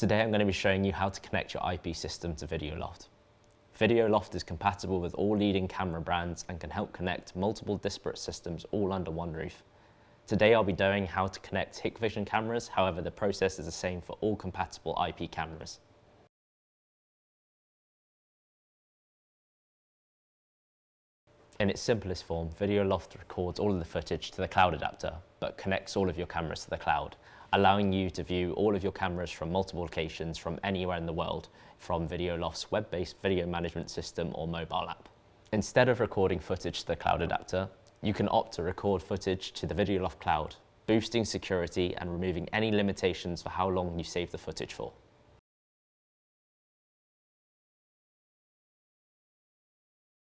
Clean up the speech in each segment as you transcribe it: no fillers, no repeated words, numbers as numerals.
Today I'm going to be showing you how to connect your IP system to Videoloft. Videoloft is compatible with all leading camera brands and can help connect multiple disparate systems all under one roof. Today I'll be showing how to connect Hikvision cameras, however the process is the same for all compatible IP cameras. In its simplest form, Videoloft records all of the footage to the cloud adapter, but connects all of your cameras to the cloud, allowing you to view all of your cameras from multiple locations from anywhere in the world from Videoloft's web-based video management system or mobile app. Instead of recording footage to the cloud adapter, you can opt to record footage to the Videoloft cloud, boosting security and removing any limitations for how long you save the footage for.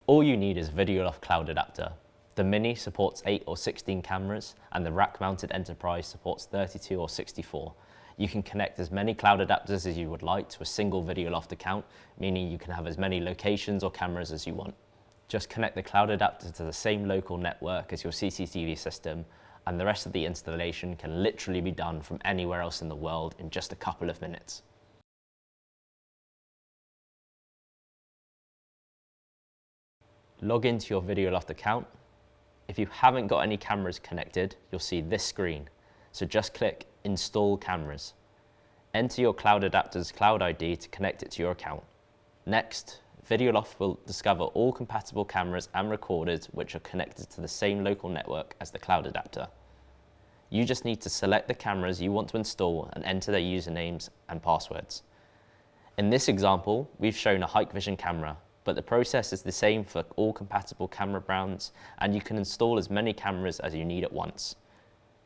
All you need is a Videoloft cloud adapter. The Mini supports 8 or 16 cameras and the rack-mounted Enterprise supports 32 or 64. You can connect as many cloud adapters as you would like to a single Videoloft account, meaning you can have as many locations or cameras as you want. Just connect the cloud adapter to the same local network as your CCTV system, and the rest of the installation can literally be done from anywhere else in the world in just a couple of minutes. Log into your Videoloft account. If you haven't got any cameras connected, you'll see this screen. So just click Install Cameras. Enter your cloud adapter's cloud ID to connect it to your account. Next, Videoloft will discover all compatible cameras and recorders which are connected to the same local network as the cloud adapter. You just need to select the cameras you want to install and enter their usernames and passwords. In this example, we've shown a Hikvision camera, but the process is the same for all compatible camera brands, and you can install as many cameras as you need at once.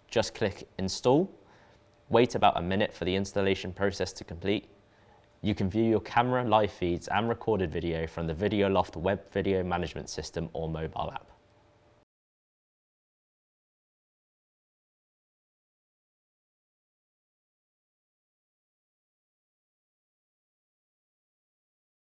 Just click Install, wait about a minute for the installation process to complete. You can view your camera live feeds and recorded video from the Videoloft web video management system or mobile app.